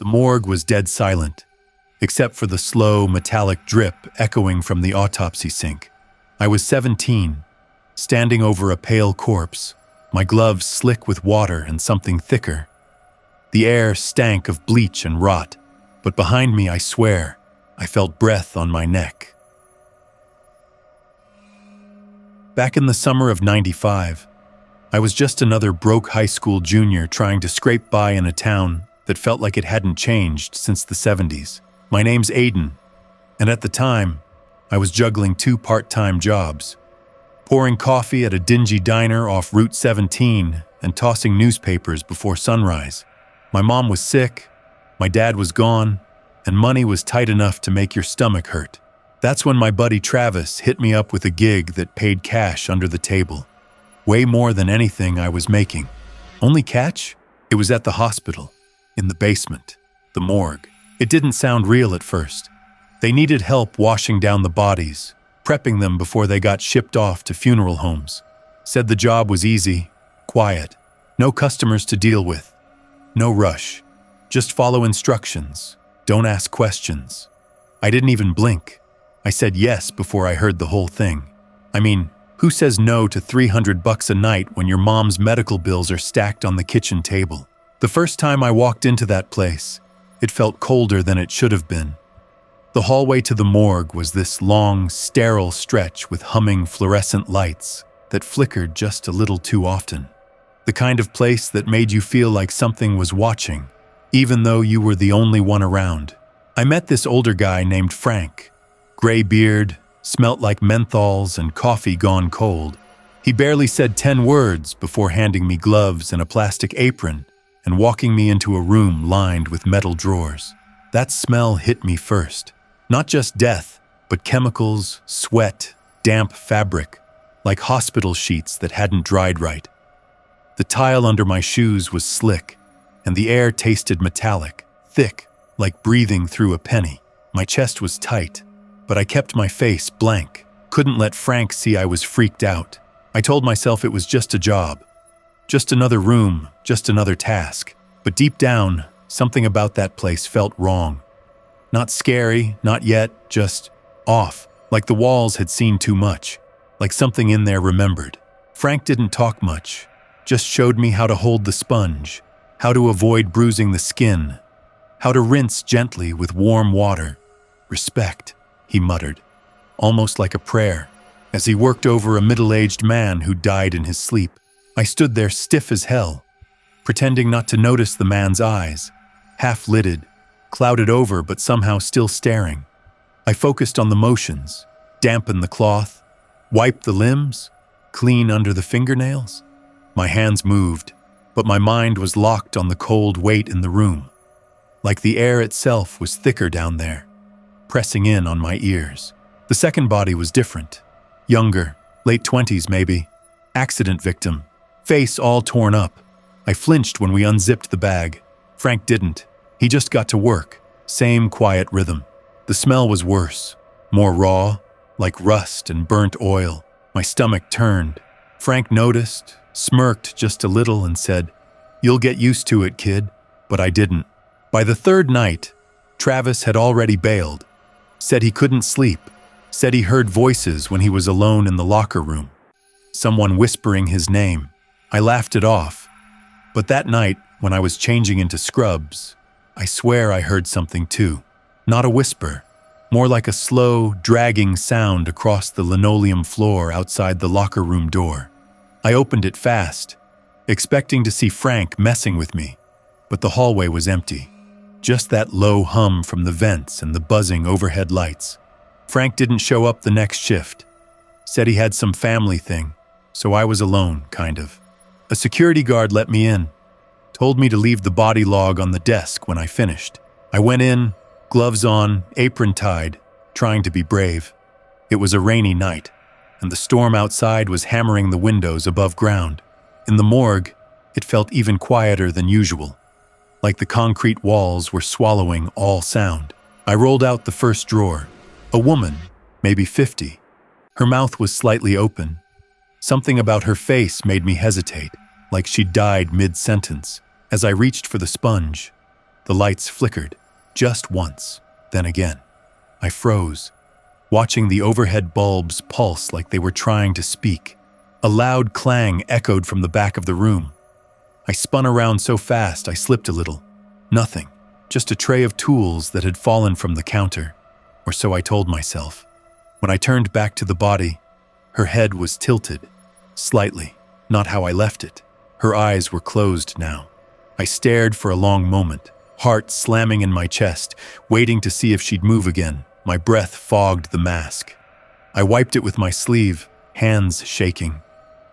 The morgue was dead silent, except for the slow, metallic drip echoing from the autopsy sink. I was 17, standing over a pale corpse, my gloves slick with water and something thicker. The air stank of bleach and rot, but behind me, I swear, I felt breath on my neck. Back in the summer of '95, I was just another broke high school junior trying to scrape by in a town that felt like it hadn't changed since the '70s. My name's Aiden, and at the time, I was juggling 2 part-time jobs, pouring coffee at a dingy diner off Route 17 and tossing newspapers before sunrise. My mom was sick, my dad was gone, and money was tight enough to make your stomach hurt. That's when my buddy Travis hit me up with a gig that paid cash under the table. Way more than anything I was making. Only catch? It was at the hospital, in the basement, the morgue. It didn't sound real at first. They needed help washing down the bodies, prepping them before they got shipped off to funeral homes. Said the job was easy, quiet, no customers to deal with, no rush. Just follow instructions, don't ask questions. I didn't even blink. I said yes before I heard the whole thing. I mean, who says no to $300 a night when your mom's medical bills are stacked on the kitchen table? The first time I walked into that place, it felt colder than it should have been. The hallway to the morgue was this long, sterile stretch with humming fluorescent lights that flickered just a little too often. The kind of place that made you feel like something was watching, even though you were the only one around. I met this older guy named Frank. Gray beard, smelt like menthols and coffee gone cold. He barely said 10 words before handing me gloves and a plastic apron and walking me into a room lined with metal drawers. That smell hit me first. Not just death, but chemicals, sweat, damp fabric, like hospital sheets that hadn't dried right. The tile under my shoes was slick, and the air tasted metallic, thick, like breathing through a penny. My chest was tight, but I kept my face blank. Couldn't let Frank see I was freaked out. I told myself it was just a job. Just another room, just another task. But deep down, something about that place felt wrong. Not scary, not yet, just off, like the walls had seen too much, like something in there remembered. Frank didn't talk much, just showed me how to hold the sponge, how to avoid bruising the skin, how to rinse gently with warm water. Respect, he muttered, almost like a prayer, as he worked over a middle-aged man who died in his sleep. I stood there stiff as hell, pretending not to notice the man's eyes, half-lidded, clouded over but somehow still staring. I focused on the motions, dampened the cloth, wiped the limbs, clean under the fingernails. My hands moved, but my mind was locked on the cold weight in the room, like the air itself was thicker down there, pressing in on my ears. The second body was different. Younger, late 20s maybe, accident victim, face all torn up. I flinched when we unzipped the bag. Frank didn't. He just got to work. Same quiet rhythm. The smell was worse, more raw, like rust and burnt oil. My stomach turned. Frank noticed, smirked just a little and said, "You'll get used to it, kid." But I didn't. By the third night, Travis had already bailed. Said he couldn't sleep. Said he heard voices when he was alone in the locker room. Someone whispering his name. I laughed it off. But that night, when I was changing into scrubs, I swear I heard something too. Not a whisper, more like a slow, dragging sound across the linoleum floor outside the locker room door. I opened it fast, expecting to see Frank messing with me, but the hallway was empty. Just that low hum from the vents and the buzzing overhead lights. Frank didn't show up the next shift. Said he had some family thing, so I was alone, kind of. A security guard let me in. Told me to leave the body log on the desk when I finished. I went in, gloves on, apron tied, trying to be brave. It was a rainy night, and the storm outside was hammering the windows above ground. In the morgue, it felt even quieter than usual, like the concrete walls were swallowing all sound. I rolled out the first drawer. A woman, maybe 50. Her mouth was slightly open. Something about her face made me hesitate, like she died mid-sentence. As I reached for the sponge, The lights flickered, just once, then again. I froze, watching the overhead bulbs pulse like they were trying to speak. A loud clang echoed from the back of the room. I spun around so fast I slipped a little. Nothing, just a tray of tools that had fallen from the counter, or so I told myself. When I turned back to the body, her head was tilted, slightly, not how I left it. Her eyes were closed now. I stared for a long moment, heart slamming in my chest, waiting to see if she'd move again. My breath fogged the mask. I wiped it with my sleeve, hands shaking.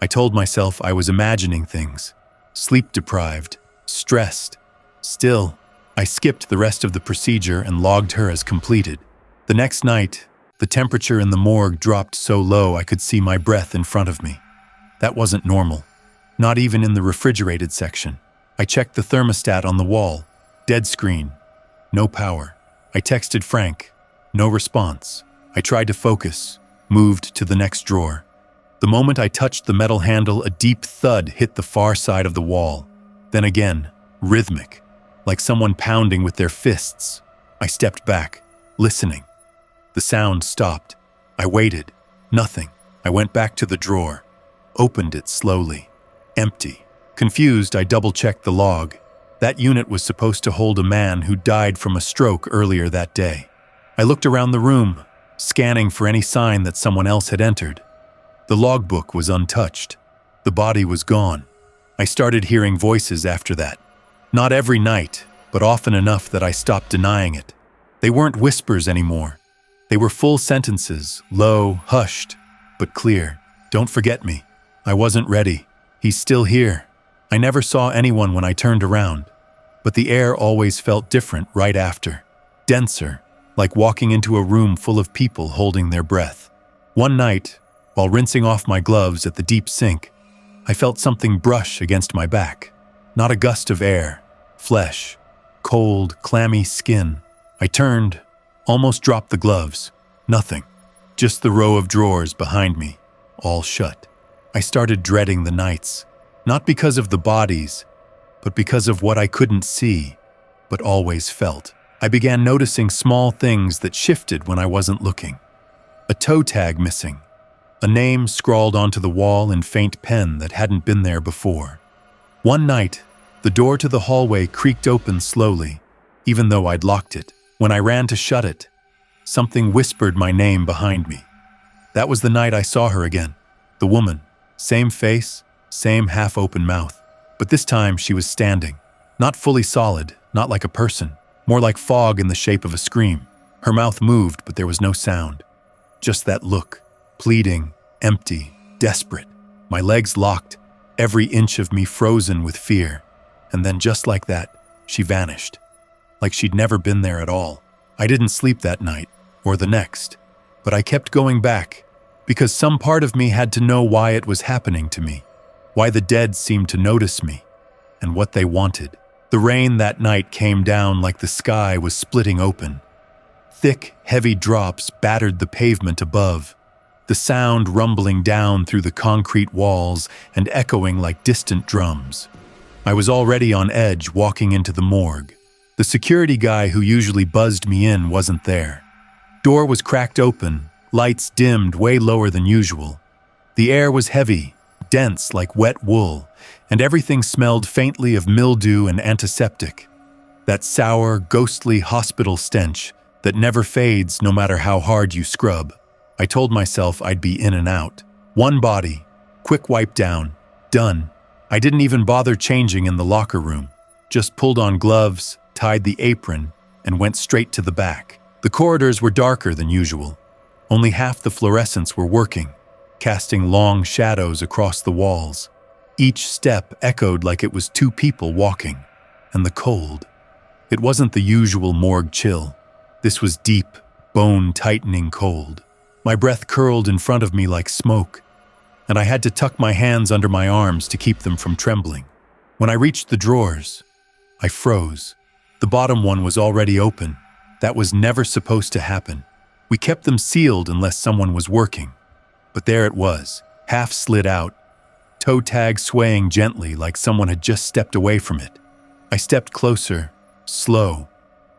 I told myself I was imagining things, sleep-deprived, stressed. Still, I skipped the rest of the procedure and logged her as completed. The next night, the temperature in the morgue dropped so low I could see my breath in front of me. That wasn't normal, not even in the refrigerated section. I checked the thermostat on the wall. Dead screen. No power. I texted Frank. No response. I tried to focus, moved to the next drawer. The moment I touched the metal handle, a deep thud hit the far side of the wall. Then again, rhythmic, like someone pounding with their fists. I stepped back, listening. The sound stopped. I waited. Nothing. I went back to the drawer, opened it slowly. Empty. Confused, I double-checked the log. That unit was supposed to hold a man who died from a stroke earlier that day. I looked around the room, scanning for any sign that someone else had entered. The logbook was untouched. The body was gone. I started hearing voices after that. Not every night, but often enough that I stopped denying it. They weren't whispers anymore. They were full sentences, low, hushed, but clear. Don't forget me. I wasn't ready. He's still here. I never saw anyone when I turned around, but the air always felt different right after. Denser, like walking into a room full of people holding their breath. One night, while rinsing off my gloves at the deep sink, I felt something brush against my back. Not a gust of air, flesh, cold, clammy skin. I turned, almost dropped the gloves. Nothing. Just the row of drawers behind me, all shut. I started dreading the nights, not because of the bodies, but because of what I couldn't see, but always felt. I began noticing small things that shifted when I wasn't looking. A toe tag missing. A name scrawled onto the wall in faint pen that hadn't been there before. One night, the door to the hallway creaked open slowly, even though I'd locked it. When I ran to shut it, something whispered my name behind me. That was the night I saw her again. The woman, same face, same half-open mouth. But this time she was standing. Not fully solid, not like a person, more like fog in the shape of a scream. Her mouth moved, but there was no sound. Just that look. Pleading, empty, desperate. My legs locked, every inch of me frozen with fear. And then just like that, she vanished. Like she'd never been there at all. I didn't sleep that night, or the next. But I kept going back, because some part of me had to know why it was happening to me. Why the dead seemed to notice me, and what they wanted. The rain that night came down like the sky was splitting open. Thick, heavy drops battered the pavement above, the sound rumbling down through the concrete walls and echoing like distant drums. I was already on edge walking into the morgue. The security guy who usually buzzed me in wasn't there. Door was cracked open, lights dimmed way lower than usual. The air was heavy, dense like wet wool, and everything smelled faintly of mildew and antiseptic. That sour, ghostly hospital stench that never fades no matter how hard you scrub. I told myself I'd be in and out. One body, quick wipe down, done. I didn't even bother changing in the locker room. Just pulled on gloves, tied the apron, and went straight to the back. The corridors were darker than usual. Only half the fluorescents were working, casting long shadows across the walls. Each step echoed like it was two people walking. And the cold. It wasn't the usual morgue chill. This was deep, bone-tightening cold. My breath curled in front of me like smoke, and I had to tuck my hands under my arms to keep them from trembling. When I reached the drawers, I froze. The bottom one was already open. That was never supposed to happen. We kept them sealed unless someone was working. But there it was, half slid out, toe tag swaying gently like someone had just stepped away from it. I stepped closer, slow,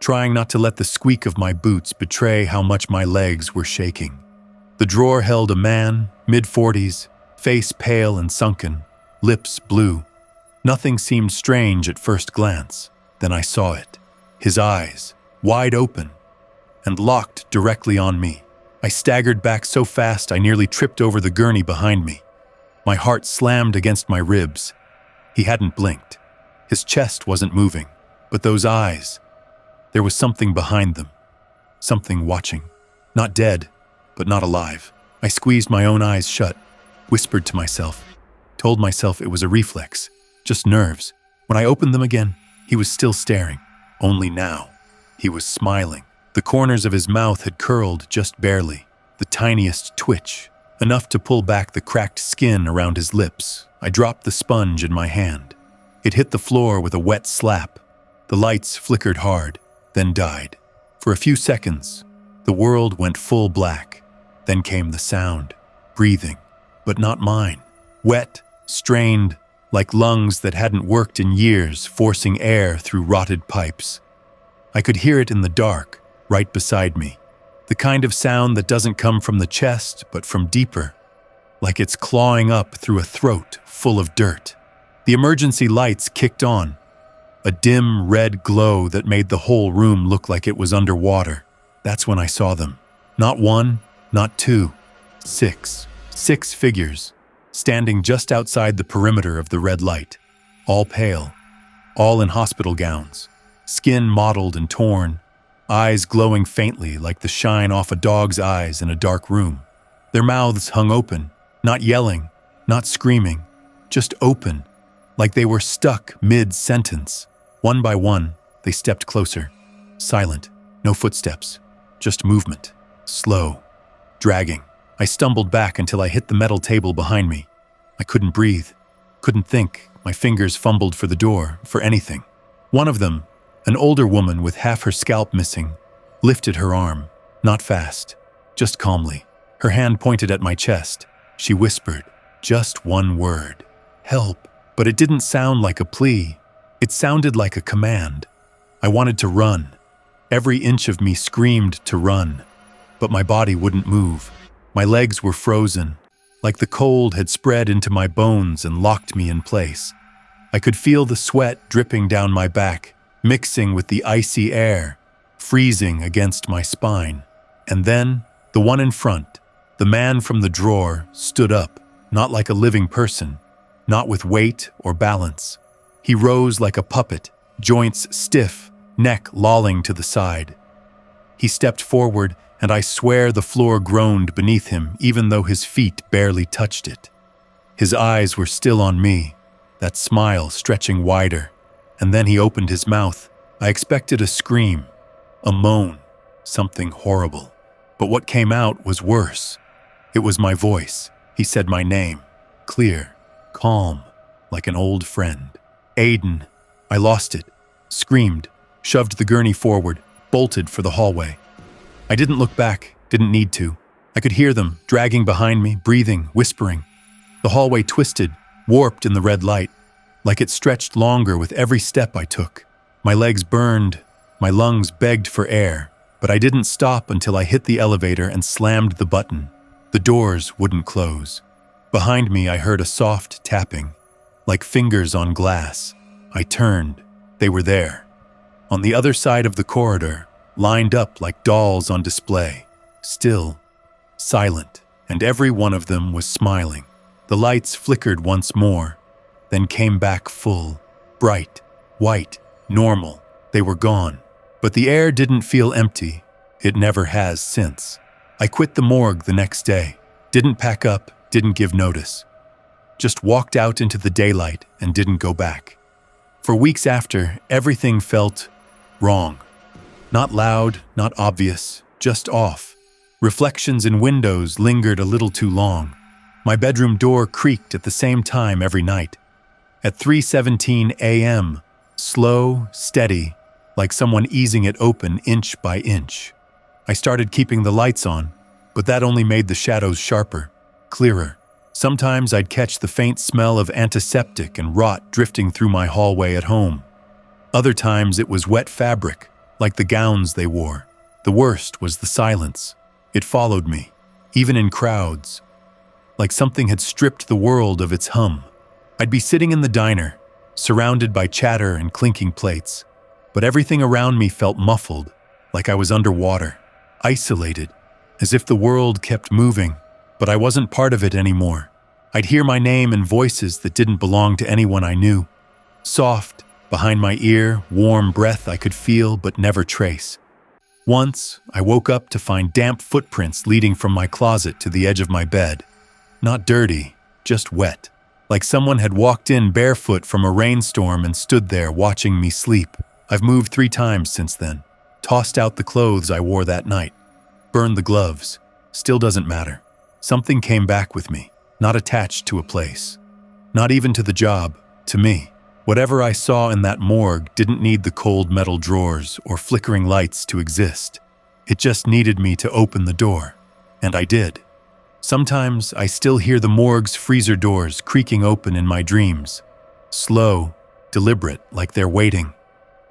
trying not to let the squeak of my boots betray how much my legs were shaking. The drawer held a man, mid-40s, face pale and sunken, lips blue. Nothing seemed strange at first glance. Then I saw it. His eyes, wide open, and locked directly on me. I staggered back so fast I nearly tripped over the gurney behind me. My heart slammed against my ribs. He hadn't blinked. His chest wasn't moving, but those eyes, there was something behind them. Something watching. Not dead, but not alive. I squeezed my own eyes shut, whispered to myself, told myself it was a reflex, just nerves. When I opened them again, he was still staring. Only now, he was smiling. The corners of his mouth had curled just barely, the tiniest twitch, enough to pull back the cracked skin around his lips. I dropped the sponge in my hand. It hit the floor with a wet slap. The lights flickered hard, then died. For a few seconds, the world went full black. Then came the sound, breathing, but not mine. Wet, strained, like lungs that hadn't worked in years, forcing air through rotted pipes. I could hear it in the dark, right beside me. The kind of sound that doesn't come from the chest, but from deeper, like it's clawing up through a throat full of dirt. The emergency lights kicked on, a dim red glow that made the whole room look like it was underwater. That's when I saw them. Not one, not two, six. 6 figures, standing just outside the perimeter of the red light, all pale, all in hospital gowns, skin mottled and torn, eyes glowing faintly like the shine off a dog's eyes in a dark room. Their mouths hung open, not yelling, not screaming, just open, like they were stuck mid-sentence. One by one, they stepped closer, silent, no footsteps, just movement, slow, dragging. I stumbled back until I hit the metal table behind me. I couldn't breathe, couldn't think. My fingers fumbled for the door, for anything. One of them, an older woman with half her scalp missing, lifted her arm, not fast, just calmly. Her hand pointed at my chest. She whispered, just one word, help. But it didn't sound like a plea. It sounded like a command. I wanted to run. Every inch of me screamed to run, but my body wouldn't move. My legs were frozen, like the cold had spread into my bones and locked me in place. I could feel the sweat dripping down my back, mixing with the icy air, freezing against my spine. And then, the one in front, the man from the drawer, stood up, not like a living person, not with weight or balance. He rose like a puppet, joints stiff, neck lolling to the side. He stepped forward, and I swear the floor groaned beneath him, even though his feet barely touched it. His eyes were still on me, that smile stretching wider, and then he opened his mouth. I expected a scream, a moan, something horrible. But what came out was worse. It was my voice. He said my name, clear, calm, like an old friend. Aiden. I lost it, screamed, shoved the gurney forward, bolted for the hallway. I didn't look back, didn't need to. I could hear them, dragging behind me, breathing, whispering. The hallway twisted, warped in the red light, like it stretched longer with every step I took. My legs burned, my lungs begged for air, but I didn't stop until I hit the elevator and slammed the button. The doors wouldn't close. Behind me, I heard a soft tapping, like fingers on glass. I turned. They were there. On the other side of the corridor, lined up like dolls on display, still, silent, and every one of them was smiling. The lights flickered once more, then came back full, bright, white, normal. They were gone. But the air didn't feel empty. It never has since. I quit the morgue the next day, didn't pack up, didn't give notice. Just walked out into the daylight and didn't go back. For weeks after, everything felt wrong. Not loud, not obvious, just off. Reflections in windows lingered a little too long. My bedroom door creaked at the same time every night. At 3:17 a.m., slow, steady, like someone easing it open inch by inch. I started keeping the lights on, but that only made the shadows sharper, clearer. Sometimes I'd catch the faint smell of antiseptic and rot drifting through my hallway at home. Other times it was wet fabric, like the gowns they wore. The worst was the silence. It followed me, even in crowds, like something had stripped the world of its hum. I'd be sitting in the diner, surrounded by chatter and clinking plates, but everything around me felt muffled, like I was underwater, isolated, as if the world kept moving, but I wasn't part of it anymore. I'd hear my name in voices that didn't belong to anyone I knew. Soft, behind my ear, warm breath I could feel but never trace. Once, I woke up to find damp footprints leading from my closet to the edge of my bed. Not dirty, just wet, like someone had walked in barefoot from a rainstorm and stood there watching me sleep. I've moved 3 times since then, tossed out the clothes I wore that night, burned the gloves. Still doesn't matter. Something came back with me, not attached to a place, not even to the job, to me. Whatever I saw in that morgue didn't need the cold metal drawers or flickering lights to exist. It just needed me to open the door, and I did. Sometimes I still hear the morgue's freezer doors creaking open in my dreams. Slow, deliberate, like they're waiting.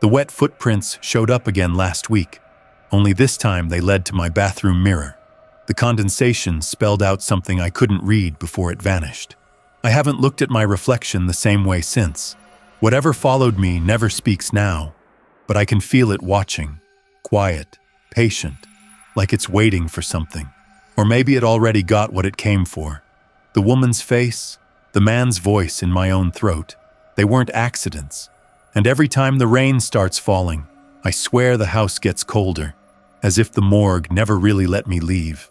The wet footprints showed up again last week, only this time they led to my bathroom mirror. The condensation spelled out something I couldn't read before it vanished. I haven't looked at my reflection the same way since. Whatever followed me never speaks now, but I can feel it watching, quiet, patient, like it's waiting for something. Or maybe it already got what it came for. The woman's face, the man's voice in my own throat, they weren't accidents. And every time the rain starts falling, I swear the house gets colder, as if the morgue never really let me leave.